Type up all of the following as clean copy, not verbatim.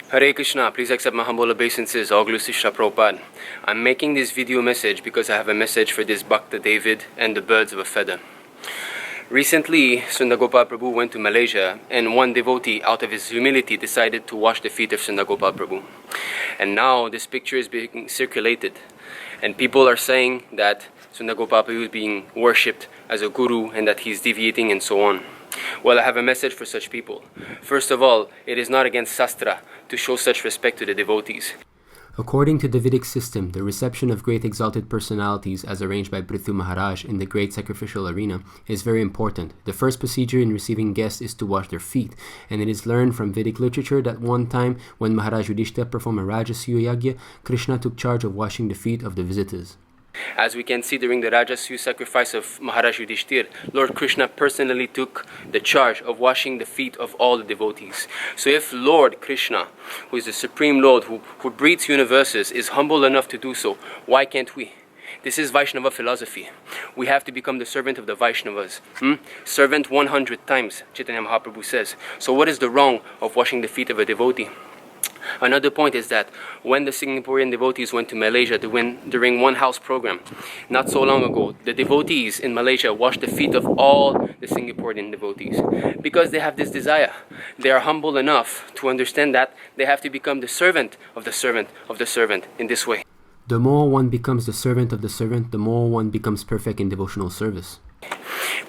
Hare Krishna, please accept my humble obeisances, all glories to Srila Prabhupada. I'm making this video message because I have a message for this Bhakta David and the birds of a feather. Recently, Srila Prabhu went to Malaysia, and one devotee, out of his humility, decided to wash the feet of Srila Prabhu. And now this picture is being circulated, and people are saying that Srila Prabhu is being worshipped as a guru and that he's deviating and so on. Well, I have a message for such people. First of all, it is not against Sastra to show such respect to the devotees. According to the Vedic system, the reception of great exalted personalities as arranged by Prithu Maharaj in the great sacrificial arena is very important. The first procedure in receiving guests is to wash their feet, and it is learned from Vedic literature that one time when Maharaj Yudhishthira performed a Rajasuya Yagya, Krishna took charge of washing the feet of the visitors. As we can see during the Rajasuya sacrifice of Maharaj Yudhishthira, Lord Krishna personally took the charge of washing the feet of all the devotees. So if Lord Krishna, who is the Supreme Lord, who breathes universes, is humble enough to do so, why can't we? This is Vaiṣṇava philosophy. We have to become the servant of the Vaiṣṇavas. Servant 100 times, Caitanya Mahāprabhu says. So what is the wrong of washing the feet of a devotee? Another point is that when the Singaporean devotees went to Malaysia during one house program, not so long ago, the devotees in Malaysia washed the feet of all the Singaporean devotees because they have this desire. They are humble enough to understand that they have to become the servant of the servant of the servant in this way. The more one becomes the servant of the servant, the more one becomes perfect in devotional service.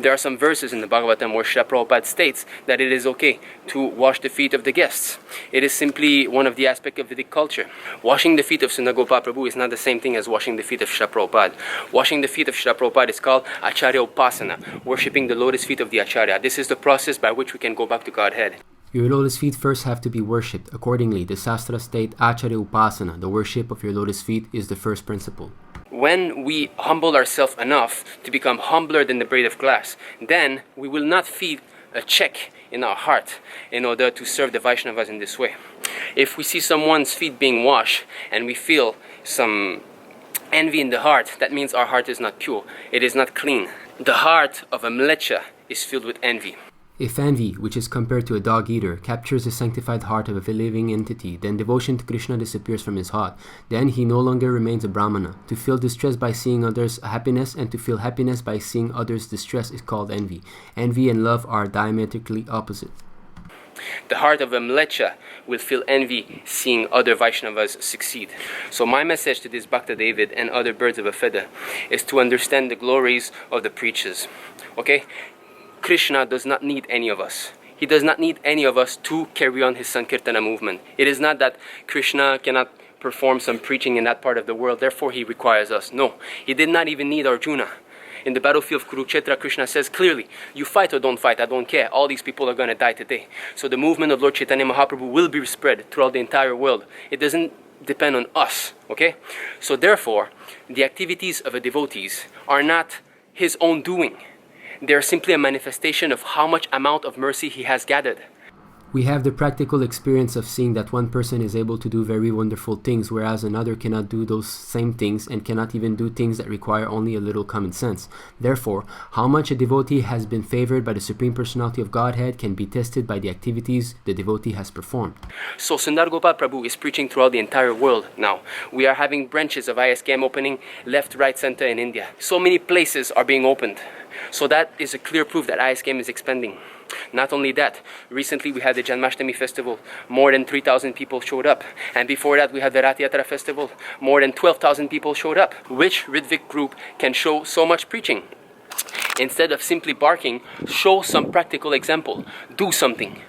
There are some verses in the Bhagavatam where Srila Prabhupada states that it is okay to wash the feet of the guests. It is simply one of the aspects of Vedic culture. Washing the feet of Srila Prabhu is not the same thing as washing the feet of Srila Prabhupada. Washing the feet of Srila Prabhupada is called Acharya Upasana, worshipping the lotus feet of the Acharya. This is the process by which we can go back to Godhead. Your lotus feet first have to be worshipped. Accordingly, the Shastra state Acharya Upasana, the worship of your lotus feet, is the first principle. When we humble ourselves enough to become humbler than the blade of glass, then we will not feel a check in our heart in order to serve the Vaiṣṇavas in this way. If we see someone's feet being washed and we feel some envy in the heart, that means our heart is not pure. It is not clean. The heart of a mlecha is filled with envy. If envy, which is compared to a dog-eater, captures the sanctified heart of a living entity, then devotion to Krishna disappears from his heart. Then he no longer remains a brahmana. To feel distress by seeing others' happiness and to feel happiness by seeing others' distress is called envy. Envy and love are diametrically opposite. The heart of a mlecha will feel envy seeing other Vaiṣṇavas succeed. So my message to this Bhakta David and other birds of a feather is to understand the glories of the preachers. Okay? Krishna does not need any of us. He does not need any of us to carry on his Sankirtana movement. It is not that Krishna cannot perform some preaching in that part of the world, therefore he requires us. No, he did not even need Arjuna. In the battlefield of Kurukshetra, Krishna says clearly, you fight or don't fight, I don't care. All these people are going to die today. So the movement of Lord Caitanya Mahāprabhu will be spread throughout the entire world. It doesn't depend on us, okay? So therefore, the activities of a devotees are not his own doing. They are simply a manifestation of how much amount of mercy he has gathered. We have the practical experience of seeing that one person is able to do very wonderful things, whereas another cannot do those same things and cannot even do things that require only a little common sense. Therefore, how much a devotee has been favored by the Supreme Personality of Godhead can be tested by the activities the devotee has performed. So Sundar Gopal Prabhu is preaching throughout the entire world now. We are having branches of ISKM opening left, right, center in India. So many places are being opened. So that is a clear proof that ISKM is expanding. Not only that, recently we had the Janmashtami festival. More than 3,000 people showed up. And before that we had the Rath Yatra festival. More than 12,000 people showed up. Which Ritvik group can show so much preaching? Instead of simply barking, show some practical example. Do something.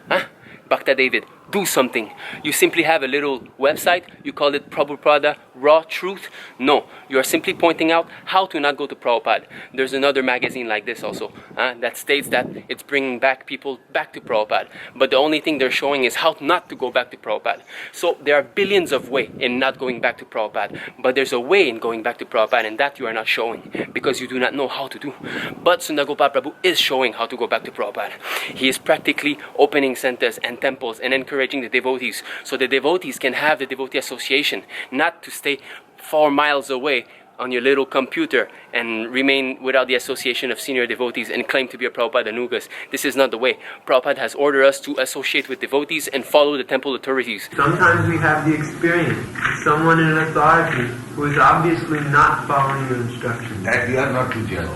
Bhakta David, do something. You simply have a little website, you call it Prabhupada Raw Truth. No, you are simply pointing out how to not go to Prabhupada. There's another magazine like this also that states that it's bringing back people back to Prabhupada. But the only thing they're showing is how not to go back to Prabhupada. So there are billions of ways in not going back to Prabhupada. But there's a way in going back to Prabhupada, and that you are not showing because you do not know how to do. But Sundar Gopal Prabhu is showing how to go back to Prabhupada. He is practically opening centers and temples and encouraging the devotees, so the devotees can have the devotee association, not to stay 4 miles away on your little computer and remain without the association of senior devotees and claim to be a Prabhupada Anugas. This is not the way. Prabhupada has ordered us to associate with devotees and follow the temple authorities. Sometimes we have the experience of someone in authority who is obviously not following your instructions. That you are not to judge.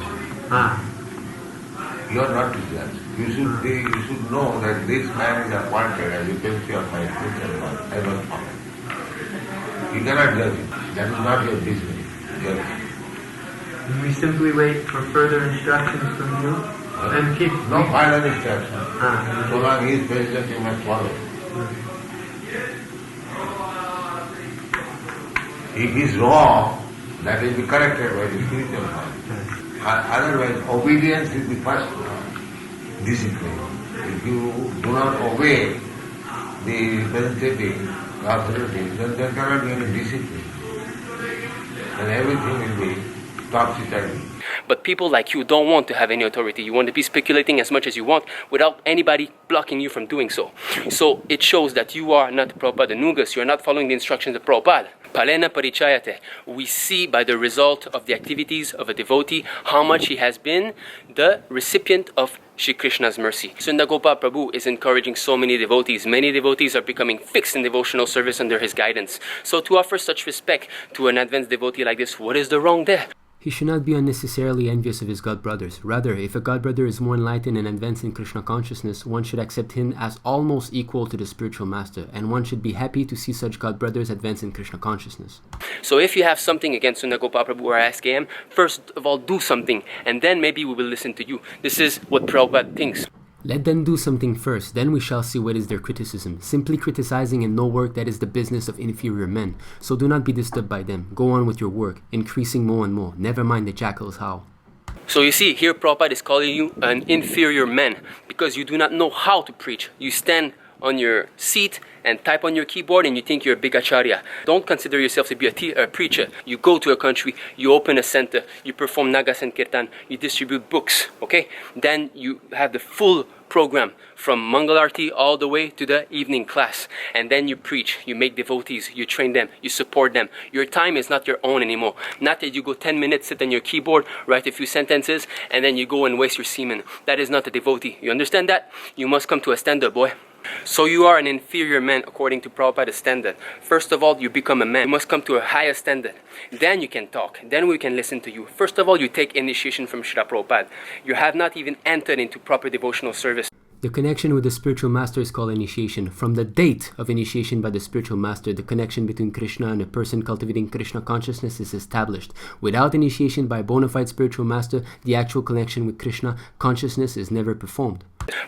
You are not to judge. You should know that this man is appointed, as you can see on my future life. I was found. You cannot judge him. That is not your business. And we simply wait for further instructions from you and keep... No final instruction. So long he is present, you must follow. If he is wrong, that will be corrected by the spiritual mind. Otherwise, obedience is the first discipline. If you do not obey the representative authorities, then there cannot be any discipline. And everything will be topsy-turvy. But people like you don't want to have any authority. You want to be speculating as much as you want without anybody blocking you from doing so. So it shows that you are not Prabhupada Anugas. You are not following the instructions of Prabhupada. Palena parichayate. We see by the result of the activities of a devotee how much he has been the recipient of Shri Krishna's mercy. Sunda Gopal Prabhu is encouraging so many devotees. Many devotees are becoming fixed in devotional service under his guidance. So to offer such respect to an advanced devotee like this, what is the wrong there? He should not be unnecessarily envious of his god brothers. Rather, if a god brother is more enlightened and advanced in Krishna consciousness, one should accept him as almost equal to the spiritual master, and one should be happy to see such god brothers advance in Krishna consciousness. So if you have something against Sunda Gopal Prabhu or ISKM, first of all do something, and then maybe we will listen to you. This is what Prabhupada thinks. Let them do something first, then we shall see what is their criticism. Simply criticizing in no work, that is the business of inferior men. So do not be disturbed by them. Go on with your work, increasing more and more. Never mind the jackals how. So you see, here Prabhupada is calling you an inferior man because you do not know how to preach. You stand on your seat and type on your keyboard and you think you're a big acharya. Don't consider yourself to be a preacher. You go to a country, you open a center, you perform nagas and kirtan, you distribute books, okay? Then you have the full program from Mangalarti all the way to the evening class. And then you preach, you make devotees, you train them, you support them. Your time is not your own anymore. Not that you go 10 minutes, sit on your keyboard, write a few sentences, and then you go and waste your semen. That is not a devotee. You understand that? You must come to a standard, boy. So you are an inferior man according to Prabhupada's standard. First of all, you become a man. You must come to a higher standard. Then you can talk. Then we can listen to you. First of all, you take initiation from Srila Prabhupada. You have not even entered into proper devotional service. The connection with the spiritual master is called initiation. From the date of initiation by the spiritual master, the connection between Krishna and a person cultivating Krishna consciousness is established. Without initiation by a bona fide spiritual master, the actual connection with Krishna consciousness is never performed.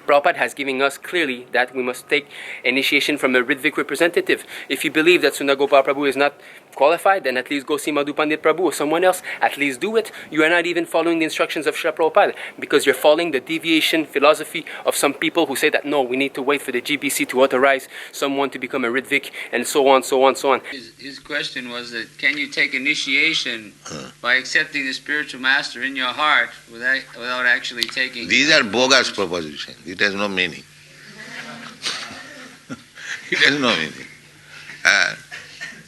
Prabhupada has given us clearly that we must take initiation from a Ritvik representative. If you believe that Sunda Gopal Prabhu is not qualified, then at least go see Madhu Pandit Prabhu or someone else. At least do it. You are not even following the instructions of Srila Prabhupada because you're following the deviation philosophy of some people who say that no, we need to wait for the GBC to authorize someone to become a Ritvik and so on, so on, so on. His question was that can you take initiation by accepting the spiritual master in your heart without actually taking... These are bogus propositions. It has no meaning. It has no meaning.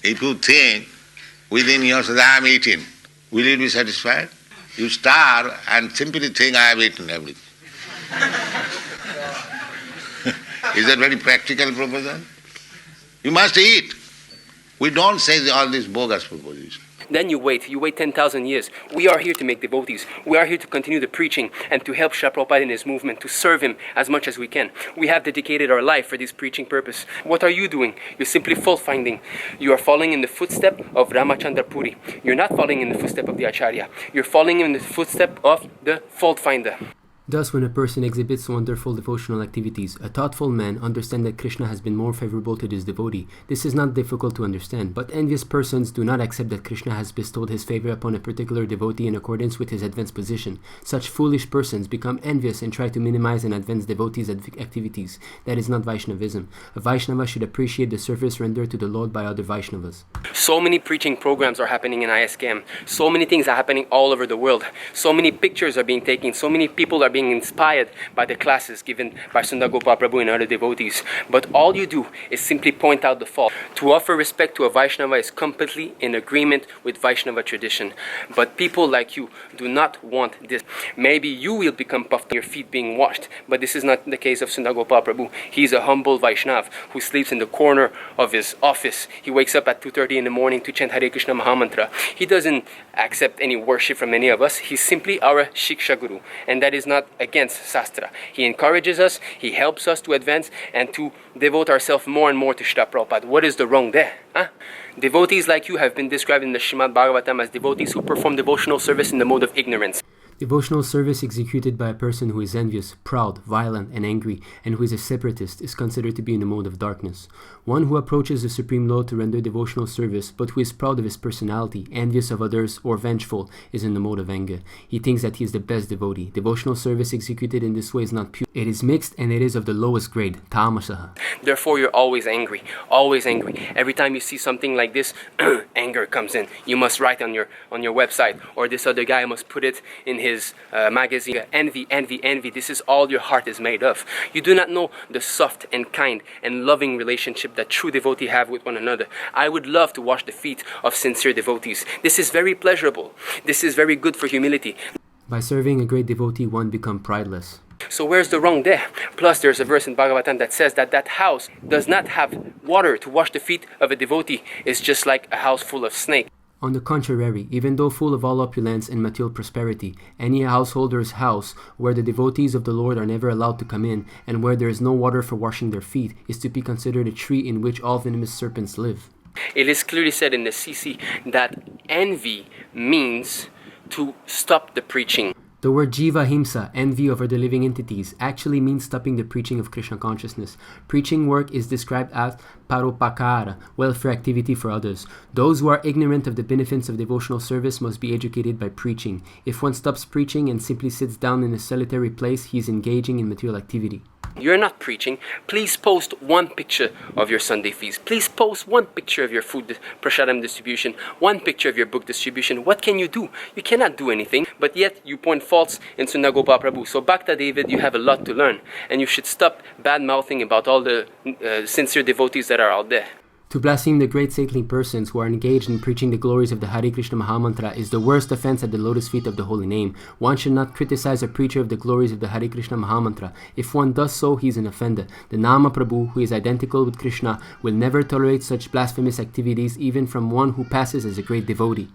If you think within yourself, I am eating, will you be satisfied? You starve and simply think, I have eaten everything. Is that very practical proposition? You must eat. We don't say all these bogus propositions. Then you wait 10,000 years. We are here to make devotees. We are here to continue the preaching and to help Srila Prabhupada in his movement, to serve him as much as we can. We have dedicated our life for this preaching purpose. What are you doing? You're simply fault-finding. You are following in the footstep of Ramachandra Puri. You're not following in the footstep of the Acharya. You're following in the footstep of the fault-finder. Thus, when a person exhibits wonderful devotional activities, a thoughtful man understands that Krishna has been more favorable to this devotee. This is not difficult to understand, but envious persons do not accept that Krishna has bestowed his favor upon a particular devotee in accordance with his advanced position. Such foolish persons become envious and try to minimize an advanced devotee's activities. That is not Vaishnavism. A Vaishnava should appreciate the service rendered to the Lord by other Vaishnavas. So many preaching programs are happening in ISKM. So many things are happening all over the world. So many pictures are being taken. So many people are being being inspired by the classes given by Sundar Gopal Prabhu and other devotees. But all you do is simply point out the fault. To offer respect to a Vaishnava is completely in agreement with Vaishnava tradition. But people like you do not want this. Maybe you will become puffed on your feet being washed, but this is not the case of Sundar Gopal Prabhu. He is a humble Vaishnav who sleeps in the corner of his office. He wakes up at 2:30 in the morning to chant Hare Krishna Mahamantra. He doesn't accept any worship from any of us. He's simply our Shiksha Guru, and that is not against Sastra. He encourages us, he helps us to advance and to devote ourselves more and more to Srila Prabhupada. What is the wrong there? Huh? Devotees like you have been described in the Srimad Bhagavatam as devotees who perform devotional service in the mode of ignorance. Devotional service executed by a person who is envious, proud, violent, and angry, and who is a separatist, is considered to be in the mode of darkness. One who approaches the Supreme Lord to render devotional service, but who is proud of his personality, envious of others, or vengeful, is in the mode of anger. He thinks that he is the best devotee. Devotional service executed in this way is not pure. It is mixed, and it is of the lowest grade, tamasaha. Therefore, you're always angry, always angry. Every time you see something like this, anger comes in. You must write on your website, or this other guy must put it in his magazine. Envy, envy, envy. This is all your heart is made of. You do not know the soft and kind and loving relationship that true devotees have with one another. I would love to wash the feet of sincere devotees. This is very pleasurable. This is very good for humility. By serving a great devotee, one becomes prideless. So where's the wrong there? Plus, there's a verse in Bhagavatam that says that that house does not have water to wash the feet of a devotee. It's just like a house full of snakes. On the contrary, even though full of all opulence and material prosperity, any householder's house where the devotees of the Lord are never allowed to come in, and where there is no water for washing their feet, is to be considered a tree in which all venomous serpents live. It is clearly said in the CC that envy means to stop the preaching. The word jiva himsa, envy over the living entities, actually means stopping the preaching of Krishna consciousness. Preaching work is described as paropakara, welfare activity for others. Those who are ignorant of the benefits of devotional service must be educated by preaching. If one stops preaching and simply sits down in a solitary place, he is engaging in material activity. You're not preaching. Please post one picture of your Sunday feast. Please post one picture of your food prasadam distribution, one picture of your book distribution. What can you do? You cannot do anything, but yet you point faults in Sundar Gopal Prabhu. So Bhakta David, you have a lot to learn, and you should stop bad-mouthing about all the sincere devotees that are out there. To blaspheme the great saintly persons who are engaged in preaching the glories of the Hare Krishna Mahamantra is the worst offense at the lotus feet of the holy name. One should not criticize a preacher of the glories of the Hare Krishna Mahamantra. If one does so, he is an offender. The Nama Prabhu, who is identical with Krishna, will never tolerate such blasphemous activities even from one who passes as a great devotee.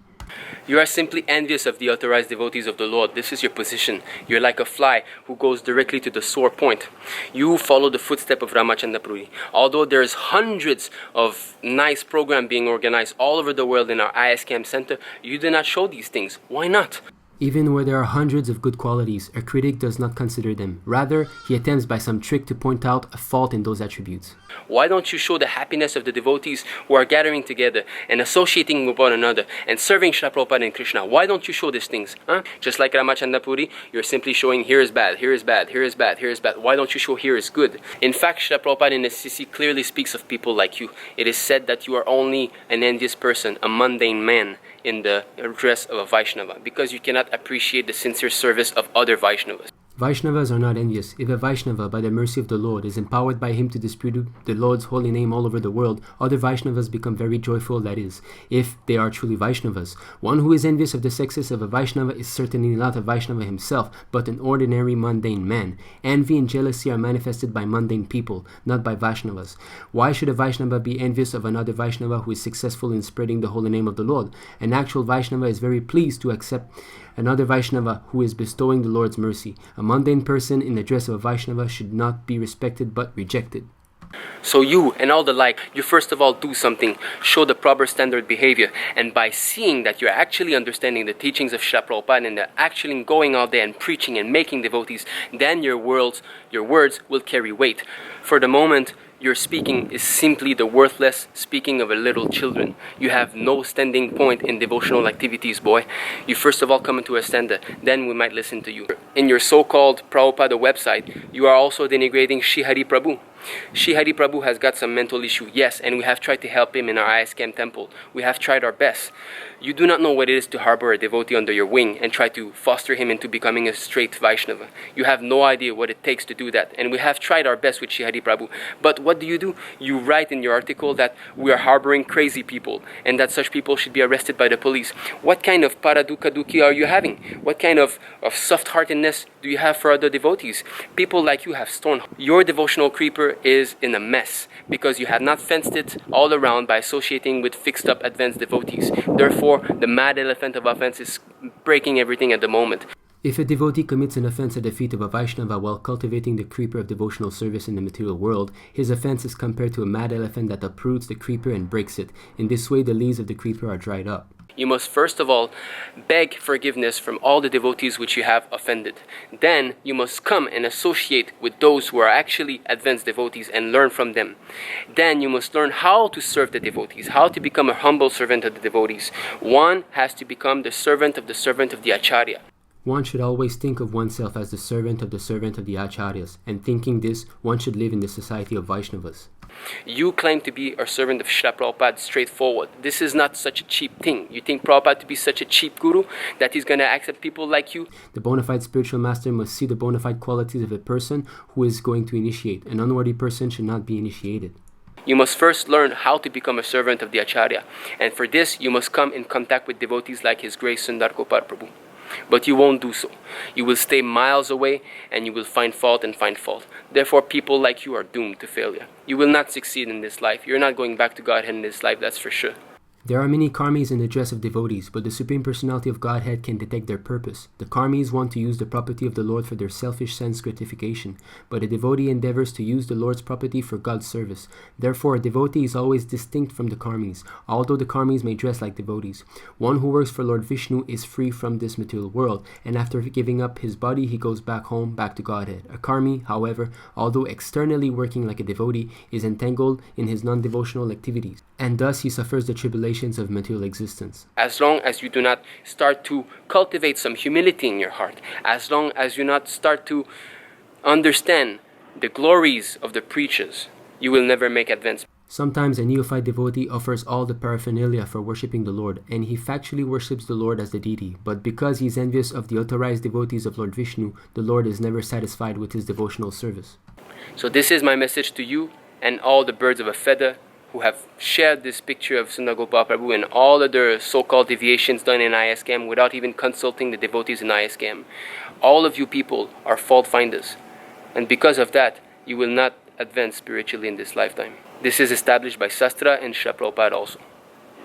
You are simply envious of the authorized devotees of the Lord. This is your position. You're like a fly who goes directly to the sore point. You follow the footstep of Ramachandra Puri. Although there's hundreds of nice programs being organized all over the world in our ISKM center, you do not show these things. Why not? Even where there are hundreds of good qualities, a critic does not consider them. Rather, he attempts by some trick to point out a fault in those attributes. Why don't you show the happiness of the devotees who are gathering together and associating with one another and serving Srila Prabhupada and Krishna? Why don't you show these things? Just like Ramachandra Puri, you're simply showing here is bad, here is bad, here is bad, here is bad. Why don't you show here is good? In fact, Srila Prabhupada in the CC clearly speaks of people like you. It is said that you are only an envious person, a mundane man in the dress of a Vaiṣṇava, because you cannot appreciate the sincere service of other Vaiṣṇavas. Vaishnavas are not envious. If a Vaishnava, by the mercy of the Lord, is empowered by him to distribute the Lord's holy name all over the world, other Vaishnavas become very joyful, that is, if they are truly Vaishnavas. One who is envious of the success of a Vaishnava is certainly not a Vaishnava himself, but an ordinary mundane man. Envy and jealousy are manifested by mundane people, not by Vaishnavas. Why should a Vaishnava be envious of another Vaishnava who is successful in spreading the holy name of the Lord? An actual Vaishnava is very pleased to accept another Vaishnava who is bestowing the Lord's mercy. A mundane person in the dress of a Vaishnava should not be respected but rejected. So you and all the like, you first of all do something, show the proper standard behavior, and by seeing that you're actually understanding the teachings of Srila Prabhupada and actually going out there and preaching and making devotees, then your words will carry weight. For the moment, your speaking is simply the worthless speaking of a little children. You have no standing point in devotional activities, boy. You first of all come into a standa, then we might listen to you. In your so-called Prabhupada website, you are also denigrating Sri Hari Prabhu. Shri Hari Prabhu has got some mental issue, yes, and we have tried to help him in our ISKM temple. We have tried our best. You do not know what it is to harbor a devotee under your wing and try to foster him into becoming a straight Vaiṣṇava. You have no idea what it takes to do that, and we have tried our best with Shri Hari Prabhu. But what do? You write in your article that we are harboring crazy people and that such people should be arrested by the police. What kind of paraduka dukkhi are you having? What kind of soft-heartedness do you have for other devotees? People like you have stormed. Your devotional creeper is in a mess because you have not fenced it all around by associating with fixed-up advanced devotees. Therefore, the mad elephant of offense is breaking everything at the moment. If a devotee commits an offense at the feet of a Vaiṣṇava while cultivating the creeper of devotional service in the material world, his offense is compared to a mad elephant that uproots the creeper and breaks it. In this way, the leaves of the creeper are dried up. You must first of all beg forgiveness from all the devotees which you have offended. Then you must come and associate with those who are actually advanced devotees and learn from them. Then you must learn how to serve the devotees, how to become a humble servant of the devotees. One has to become the servant of the Acharya. One should always think of oneself as the servant of the Acharyas, and thinking this, one should live in the society of Vaiṣṇavas. You claim to be a servant of Srila Prabhupada straightforward. This is not such a cheap thing. You think Prabhupada to be such a cheap guru that he's going to accept people like you? The bona fide spiritual master must see the bona fide qualities of a person who is going to initiate. An unworthy person should not be initiated. You must first learn how to become a servant of the Acharya. And for this, you must come in contact with devotees like His Grace Sundar Gopal Prabhu. But you won't do so. You will stay miles away and you will find fault. Therefore, people like you are doomed to failure. You will not succeed in this life. You're not going back to Godhead in this life, that's for sure. There are many karmis in the dress of devotees, but the Supreme Personality of Godhead can detect their purpose. The karmis want to use the property of the Lord for their selfish sense gratification, but a devotee endeavors to use the Lord's property for God's service. Therefore, a devotee is always distinct from the karmis, although the karmis may dress like devotees. One who works for Lord Vishnu is free from this material world, and after giving up his body, he goes back home, back to Godhead. A karmi, however, although externally working like a devotee, is entangled in his non-devotional activities, and thus he suffers the tribulation of material existence. As long as you do not start to cultivate some humility in your heart, as long as you not start to understand the glories of the preachers, you will never make advance. Sometimes a neophyte devotee offers all the paraphernalia for worshipping the Lord, and he factually worships the Lord as the deity, but because he is envious of the authorized devotees of Lord Vishnu, the Lord is never satisfied with his devotional service. So this is my message to you and all the birds of a feather who have shared this picture of Sundar Gopal Prabhu and all other so-called deviations done in ISKM without even consulting the devotees in ISKM. All of you people are fault finders, and because of that, you will not advance spiritually in this lifetime. This is established by Sastra and Srila Prabhupada also.